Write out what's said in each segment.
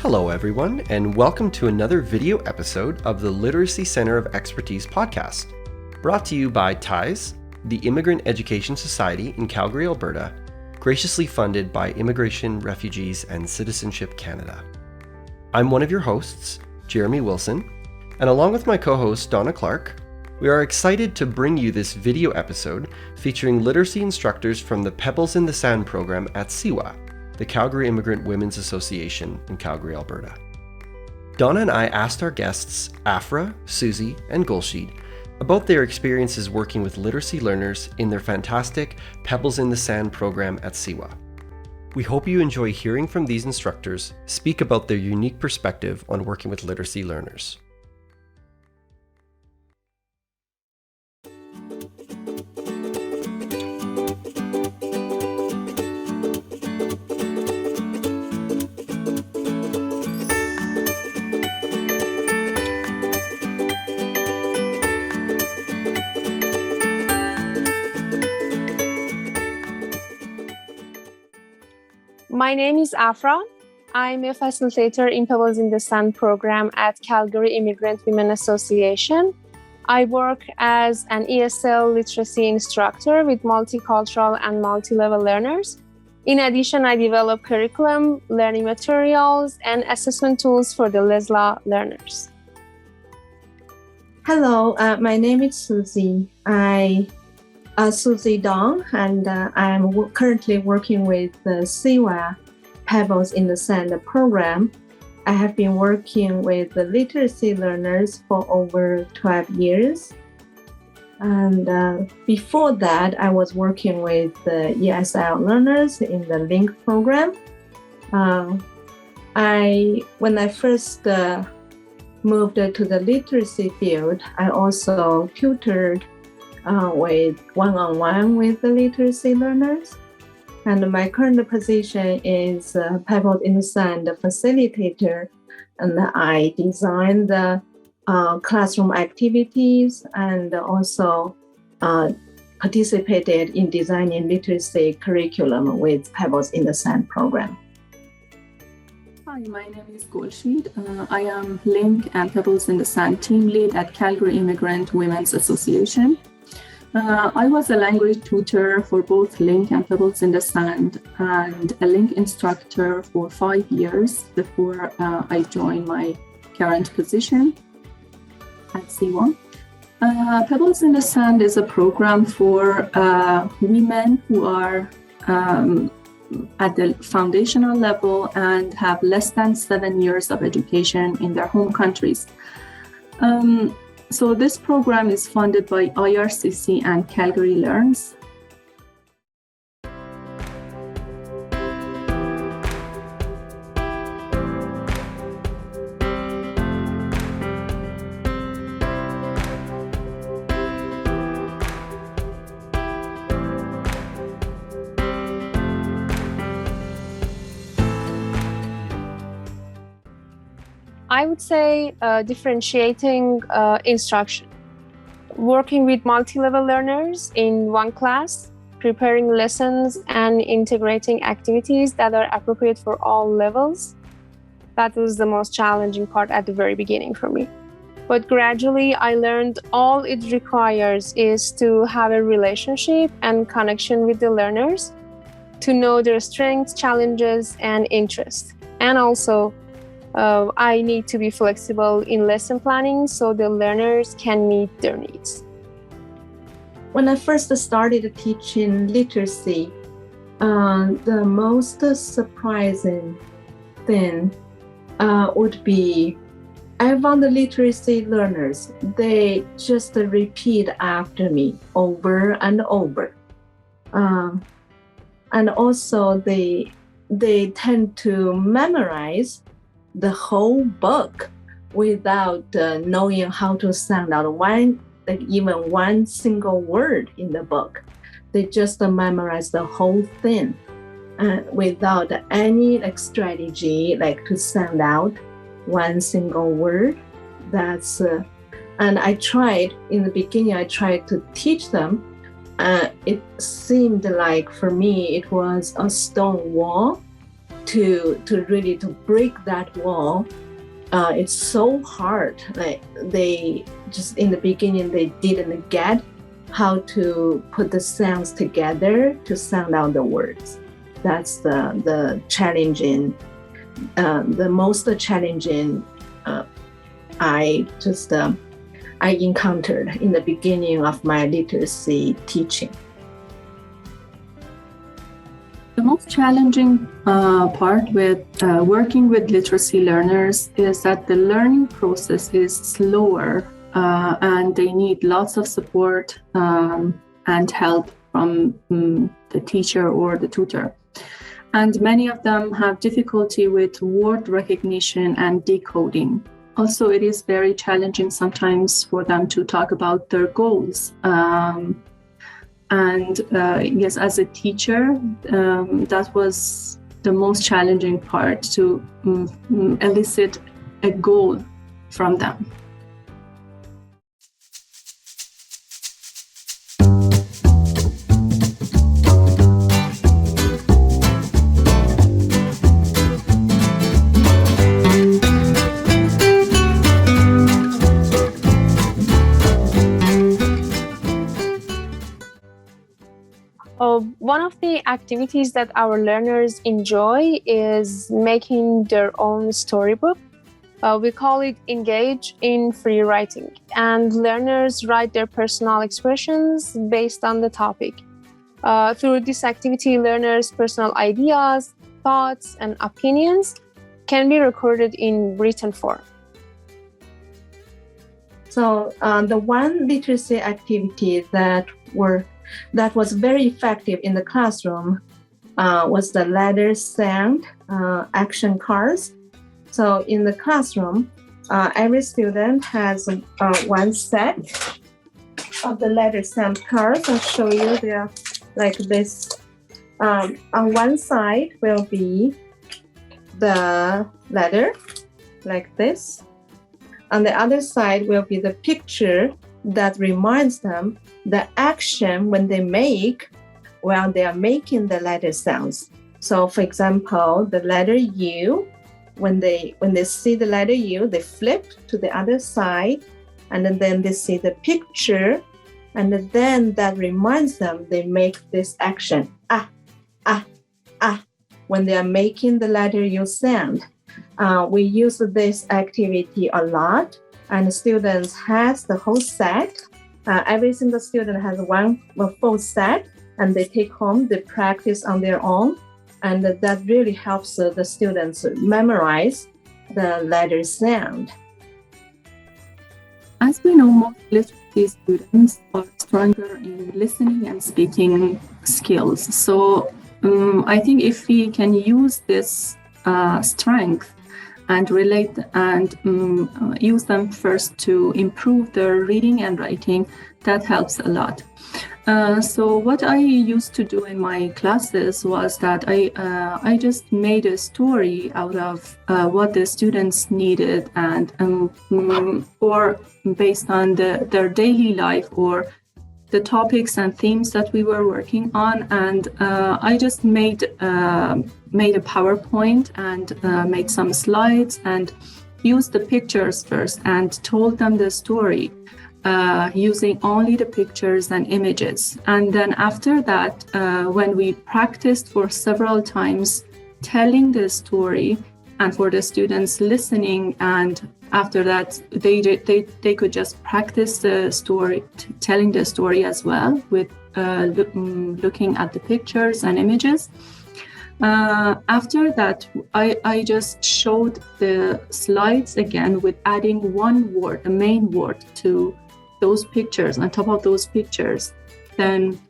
Hello everyone, and welcome to another video episode of the Literacy Center of Expertise podcast, brought to you by TIES, the Immigrant Education Society in Calgary, Alberta, graciously funded by Immigration, Refugees, and Citizenship Canada. I'm one of your hosts, Jeremy Wilson, and along with my co-host Donna Clark, we are excited to bring you this video episode featuring literacy instructors from the Pebbles in the Sand program at CIWA, the Calgary Immigrant Women's Association in Calgary, Alberta. Donna and I asked our guests, Afra, Susie and Golshid, about their experiences working with literacy learners in their fantastic Pebbles in the Sand program at CIWA. We hope you enjoy hearing from these instructors speak about their unique perspective on working with literacy learners. My name is Afra. I'm a facilitator in Pebbles in the Sand program at Calgary Immigrant Women Association. I work as an ESL literacy instructor with multicultural and multi-level learners. In addition, I develop curriculum, learning materials, and assessment tools for the LESLA learners. Hello, my name is Susie. Susie Dong, and I'm currently working with the CIWA Pebbles in the Sand program. I have been working with the literacy learners for over 12 years. And before that, I was working with the ESL learners in the LINK program. When I first moved to the literacy field, I also tutored with one-on-one with the literacy learners. And my current position is Pebbles in the Sand facilitator, and I design the classroom activities and also participated in designing literacy curriculum with Pebbles in the Sand program. Hi, my name is Golshid. I am LINK and Pebbles in the Sand team lead at Calgary Immigrant Women's Association. I was a language tutor for both LINK and Pebbles in the Sand and a LINK instructor for 5 years before I joined my current position at CIWA. Pebbles in the Sand is a program for women who are at the foundational level and have less than 7 years of education in their home countries. So this program is funded by IRCC and Calgary Learns. I would say differentiating instruction, working with multi-level learners in one class, preparing lessons and integrating activities that are appropriate for all levels. That was the most challenging part at the very beginning for me. But gradually I learned all it requires is to have a relationship and connection with the learners, to know their strengths, challenges, and interests. And also, I need to be flexible in lesson planning so the learners can meet their needs. When I first started teaching literacy, the most surprising thing would be I found the literacy learners, they just repeat after me over and over. And also they tend to memorize the whole book without knowing how to sound out even one single word in the book. They just memorize the whole thing without any strategy to sound out one single word. And I tried in the beginning. I tried to teach them. It seemed like for me it was a stone wall to really to break that wall. It's so hard. Like they just in the beginning they didn't get how to put the sounds together to sound out the words. That's the challenging, the most challenging I encountered in the beginning of my literacy teaching. The most challenging part with working with literacy learners is that the learning process is slower and they need lots of support and help from the teacher or the tutor. And many of them have difficulty with word recognition and decoding. Also, it is very challenging sometimes for them to talk about their goals. Yes, as a teacher, that was the most challenging part, to elicit a goal from them. One of the activities that our learners enjoy is making their own storybook. We call it Engage in Free Writing, and learners write their personal expressions based on the topic. Through this activity, learners' personal ideas, thoughts, and opinions can be recorded in written form. So the one literacy activity that was very effective in the classroom was the letter sound action cards. So in the classroom, every student has one set of the letter sound cards. I'll show you. They're like this. On one side will be the letter, like this. On the other side will be the picture that reminds them the action when they make while they are making the letter sounds. So for example, the letter U, when they see the letter U, they flip to the other side, and then they see the picture, and then that reminds them they make this action, when they are making the letter U sound. We use this activity a lot, and students has the whole set. Every single student has one full set, and they take home, they practice on their own, and that really helps the students memorize the letter sound. As we know, most literacy students are stronger in listening and speaking skills. So I think if we can use this strength and relate and use them first to improve their reading and writing, that helps a lot. So what I used to do in my classes was that I just made a story out of what the students needed, and or based on their daily life or the topics and themes that we were working on, and I just made a PowerPoint and made some slides and used the pictures first and told them the story using only the pictures and images. And then after that, when we practiced for several times telling the story, and for the students listening, and after that they could just practice the story, telling the story as well with looking at the pictures and images. After that, I just showed the slides again with adding one word, the main word, to those pictures, on top of those pictures. Then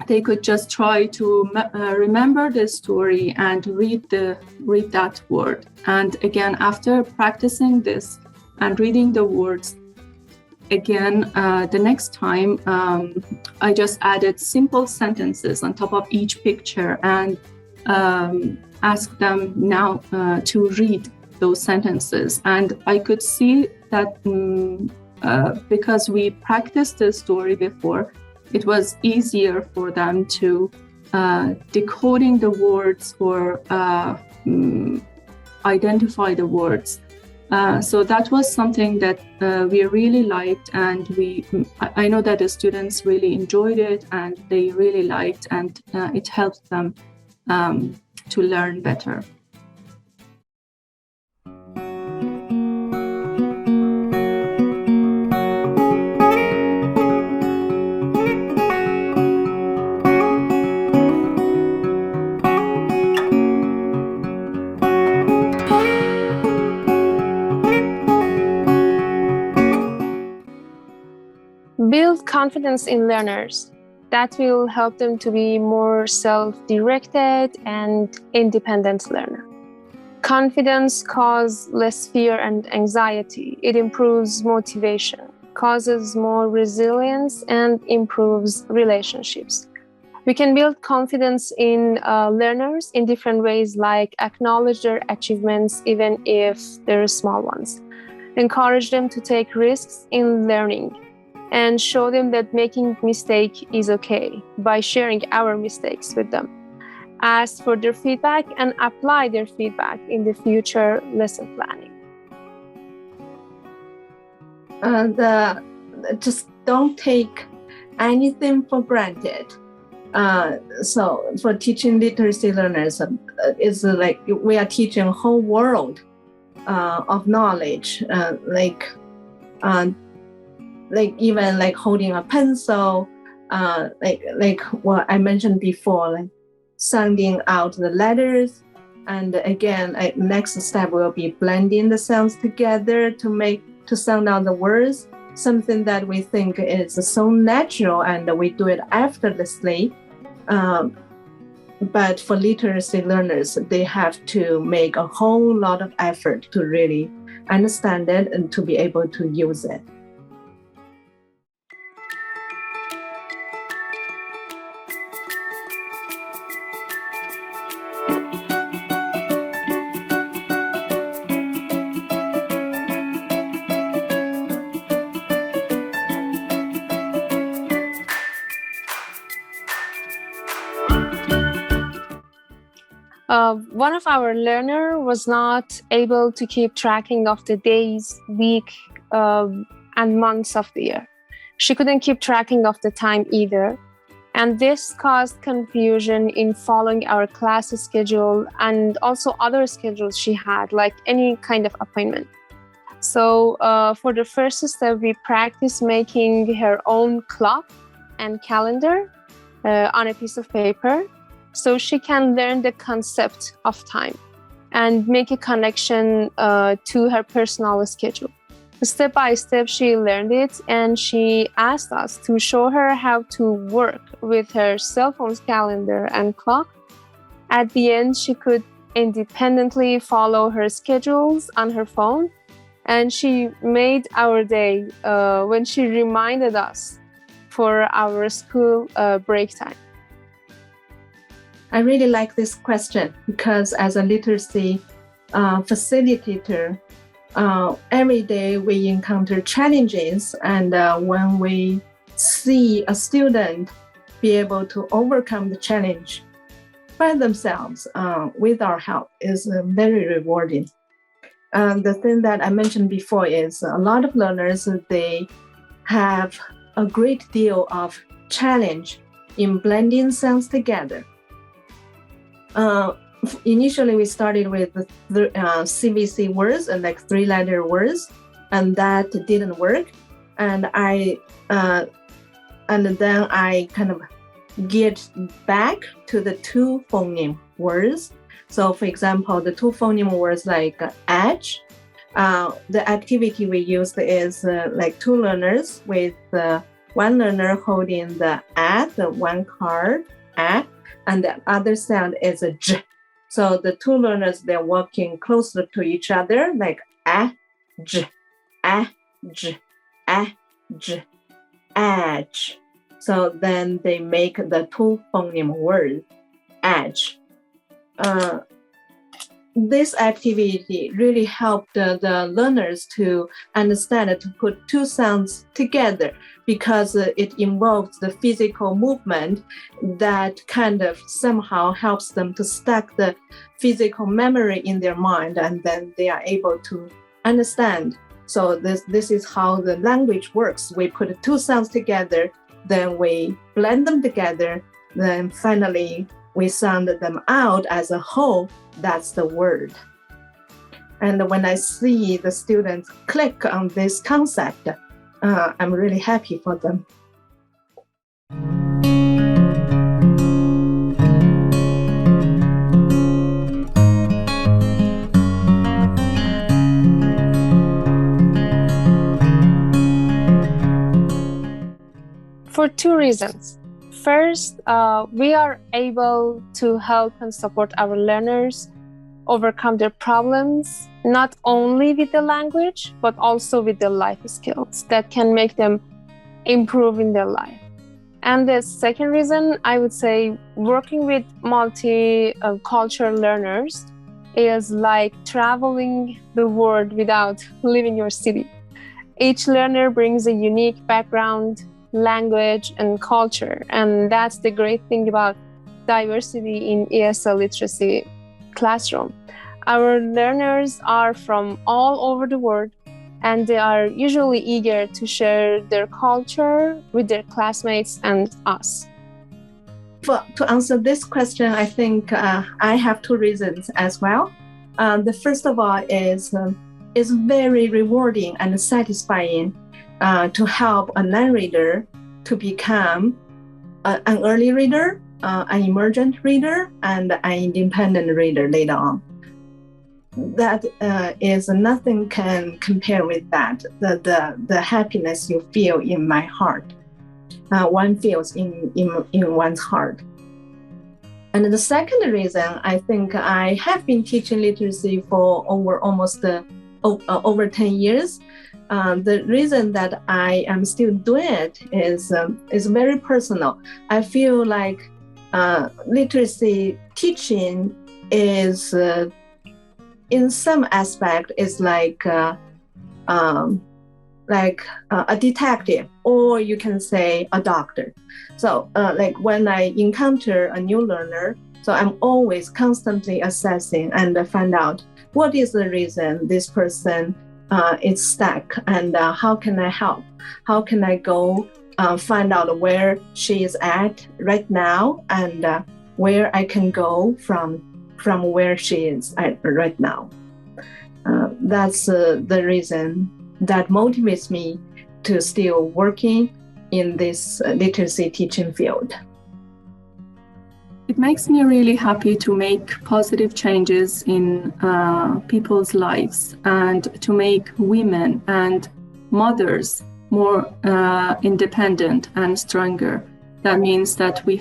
they could just try to remember the story and read that word. And again, after practicing this and reading the words, again, the next time, I just added simple sentences on top of each picture and asked them now to read those sentences. And I could see that because we practiced the story before, it was easier for them to decoding the words or identify the words. So that was something that we really liked, and I know that the students really enjoyed it, and they really liked, and it helped them to learn better. Build confidence in learners. That will help them to be more self-directed and independent learner. Confidence causes less fear and anxiety. It improves motivation, causes more resilience, and improves relationships. We can build confidence in learners in different ways, like acknowledge their achievements, even if they're small ones. Encourage them to take risks in learning, and show them that making mistake is okay by sharing our mistakes with them. Ask for their feedback and apply their feedback in the future lesson planning. Just don't take anything for granted. So for teaching literacy learners, it's like we are teaching a whole world of knowledge, like even like holding a pencil, like what I mentioned before, like sounding out the letters. And again, next step will be blending the sounds together to sound out the words, something that we think is so natural and we do it effortlessly. But for literacy learners, they have to make a whole lot of effort to really understand it and to be able to use it. One of our learners was not able to keep tracking of the days, week, and months of the year. She couldn't keep tracking of the time either. And this caused confusion in following our class schedule and also other schedules she had, like any kind of appointment. So for the first step, we practiced making her own clock and calendar on a piece of paper, so she can learn the concept of time and make a connection to her personal schedule. Step by step, she learned it, and she asked us to show her how to work with her cell phone's calendar and clock. At the end, she could independently follow her schedules on her phone, and she made our day when she reminded us for our school break time. I really like this question because as a literacy facilitator, every day we encounter challenges, and when we see a student be able to overcome the challenge by themselves with our help is very rewarding. The thing that I mentioned before is a lot of learners, they have a great deal of challenge in blending sounds together. Initially, we started with the CVC words and like 3-letter words, and that didn't work. And then I kind of get back to the 2 phoneme words. So, for example, the 2 phoneme words like edge. The activity we used is like 2 learners with 1 learner holding the one card, and the other sound is a j. So the 2 learners, they're working closer to each other, like j, j, j, edge. So then they make the 2 phoneme word, edge. this activity really helped the learners to understand to put two sounds together, because it involves the physical movement that kind of somehow helps them to stack the physical memory in their mind, and then they are able to understand. So this is how the language works. We put two sounds together, then we blend them together, then finally we sound them out as a whole. That's the word. And when I see the students click on this concept, I'm really happy for them. For two reasons. First, we are able to help and support our learners overcome their problems, not only with the language, but also with the life skills that can make them improve in their life. And the second reason, I would say, working with multicultural learners is like traveling the world without leaving your city. Each learner brings a unique background, language, and culture. And that's the great thing about diversity in ESL literacy classroom. Our learners are from all over the world, and they are usually eager to share their culture with their classmates and us. To answer this question, I think I have two reasons as well. The first of all is very rewarding and satisfying to help a non-reader to become an early reader, an emergent reader, and an independent reader later on. That is nothing can compare with that. The happiness you feel in my heart, one feels in one's heart. And the second reason, I think I have been teaching literacy for over 10 years. The reason that I am still doing it is very personal. I feel like literacy teaching is, in some aspect, is like a detective, or you can say a doctor. So like when I encounter a new learner, so I'm always constantly assessing and find out what is the reason this person is stuck, and how can I help? How can I go find out where she is at right now, and where I can go from where she is at right now. That's the reason that motivates me to still working in this literacy teaching field. It makes me really happy to make positive changes in people's lives, and to make women and mothers more independent and stronger. That means that we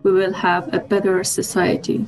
will have a better society.